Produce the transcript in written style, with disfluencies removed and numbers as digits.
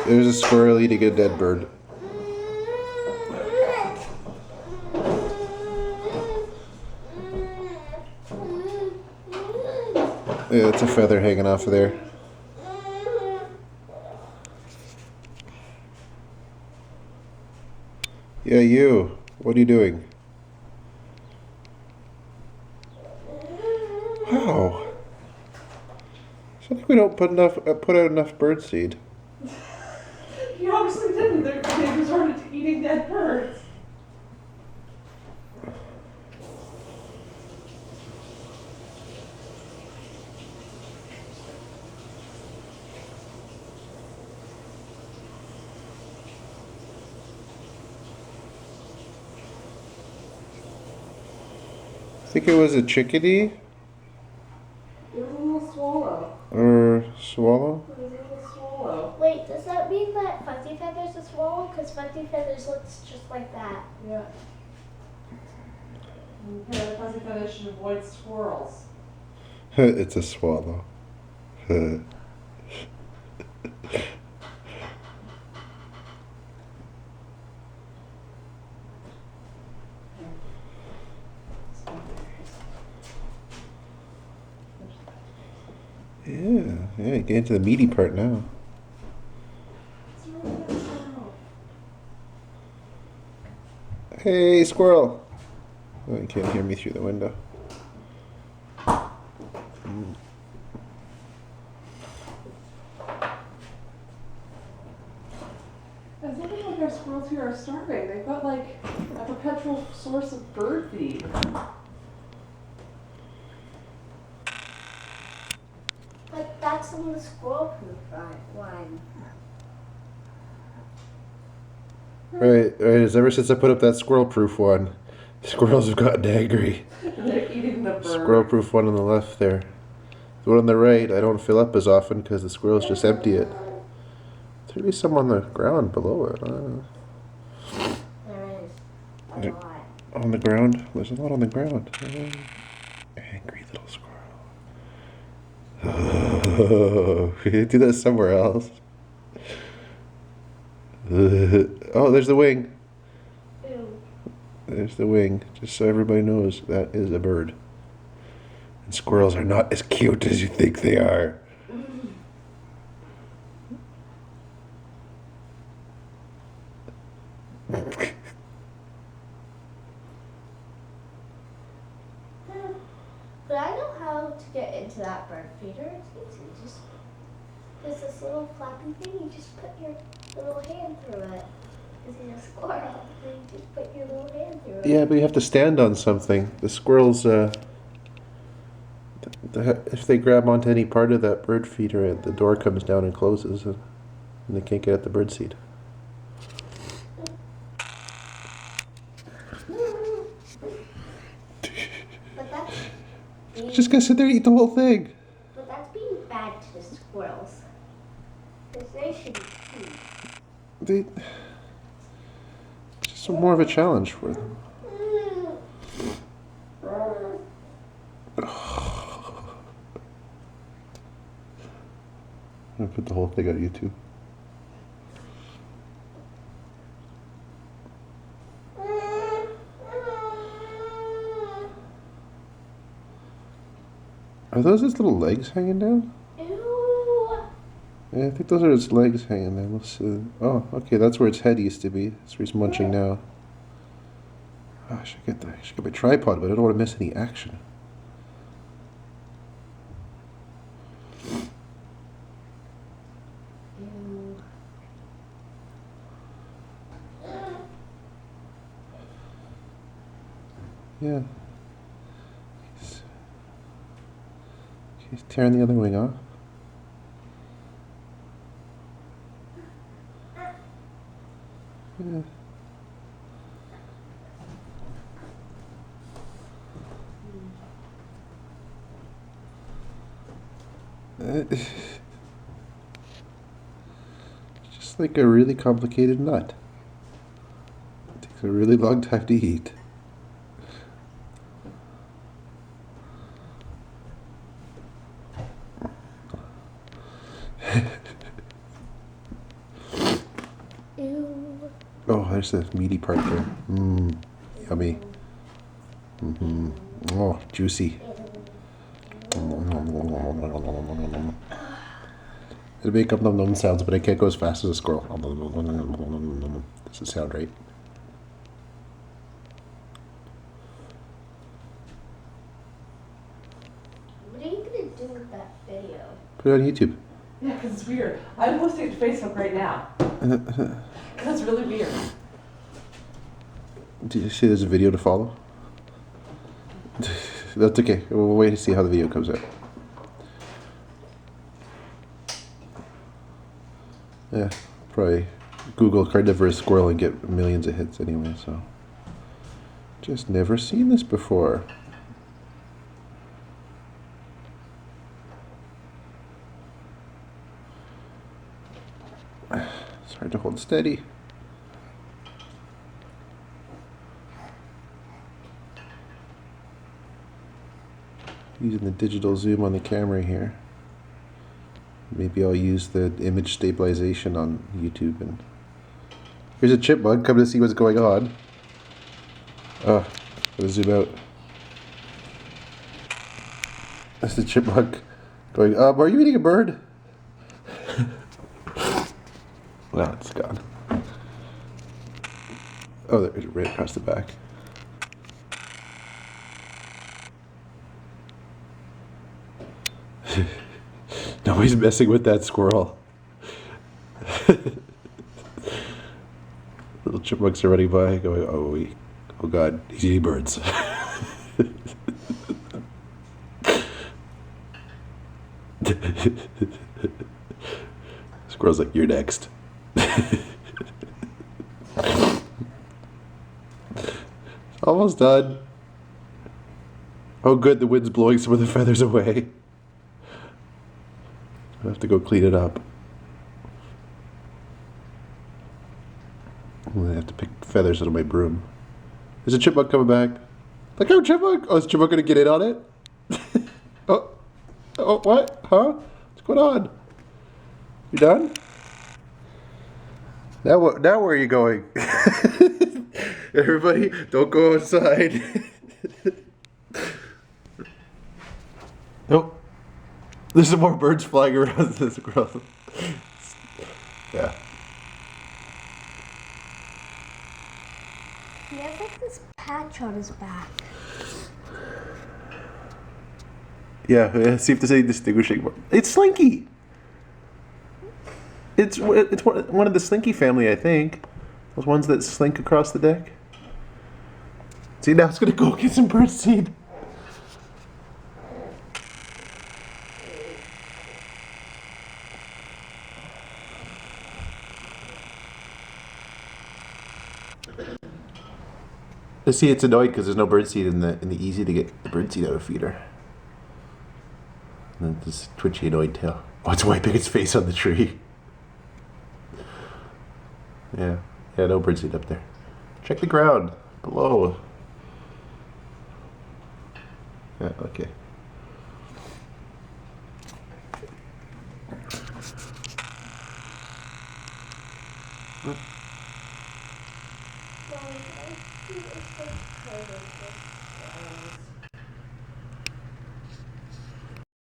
There's a squirrel eating a dead bird. Yeah, it's a feather hanging off of there. Yeah, you. What are you doing? Wow. I think we don't put out enough birdseed. You obviously didn't. They resorted to eating dead birds. I think it was a chickadee It was a little swallow. or swallow. It was a little swallow. Wait, does that mean that Fuzzy Feather's a swallow? Because Fuzzy Feathers looks just like that. Yeah. Okay, the fuzzy feather should avoid squirrels. It's a swallow. Yeah, get into the meaty part now. It's a really good squirrel. Hey, squirrel! Oh, you can't hear me through the window. It's looking like our squirrels here are starving. They've got like a perpetual source of bird feed. But that's in the squirrel-proof one. Right. Ever since I put up that squirrel-proof one, squirrels have gotten angry. And they're eating the bird. Squirrel-proof one on the left there. The one on the right, I don't fill up as often because the squirrels just empty it. There may be some on the ground below it. I don't know. There is a lot. On the ground? There's a lot on the ground. Angry little squirrel. Do that somewhere else. Oh, there's the wing. Ew. There's the wing. Just so everybody knows, that is a bird. And squirrels are not as cute as you think they are. But I know how to get into that bird feeder. It's easy. Just there's this little flappy thing. You just put your little hand through it. Because you're a squirrel. And you just put your little hand through it. Yeah, but you have to stand on something. The squirrels, if they grab onto any part of that bird feeder, the door comes down and closes, and they can't get at the bird seed. But that's being, Just gonna sit there and eat the whole thing. but that's being bad to the squirrels. Because they should eat. They, it's just more of a challenge for them. I'm gonna put the whole thing on YouTube. Are those his little legs hanging down? Ew. Yeah, I think those are its legs hanging down. Let's see. Oh, okay, that's where its head used to be. That's where he's munching now. Oh, I should get my tripod, but I don't want to miss any action. Ew. Yeah. He's tearing the other wing off. Yeah. It's just like a really complicated nut. It takes a really long time to eat. Oh, there's the meaty part there. Mmm, yummy. Mm-hmm. Oh, juicy. It'll make up nom nom sounds, but I can't go as fast as a squirrel. Does it sound right? What are you gonna do with that video? Put it on YouTube. Yeah, because it's weird. I'm posting it to Facebook right now. Because it's really weird. Did you see there's a video to follow? That's okay. We'll wait to see how the video comes out. Yeah, probably Google carnivorous squirrel and get millions of hits anyway, so. Just never seen this before. It's hard to hold steady. Using the digital zoom on the camera here. Maybe I'll use the image stabilization on YouTube. And here's a chipmunk coming to see what's going on. Oh, gotta zoom out. That's the chipmunk going, are you eating a bird? Well, it's gone. Oh, there's right across the back. Nobody's messing with that squirrel. Little chipmunks are running by, going, oh god, he's eating birds. Squirrel's like, you're next. Almost done. Oh good, the wind's blowing some of the feathers away. I have to go clean it up. I'm gonna have to pick feathers out of my broom. There's a chipmunk coming back. Look out, chipmunk! Oh, is chipmunk gonna get in on it? Oh, what? Huh? What's going on? You done? Now what? Now where are you going? Everybody, don't go outside. Nope. There's some more birds flying around this squirrel. Yeah. He has like this patch on his back. Yeah, see if there's any distinguishing. It's Slinky. It's one of the Slinky family, I think. Those ones that slink across the deck. See, now it's gonna go get some bird seed. I see it's annoyed because there's no birdseed in the easy to get the birdseed out of feeder. And then this twitchy annoyed tail. Oh, it's wiping its face on the tree. Yeah, no birdseed up there. Check the ground below. Yeah, okay.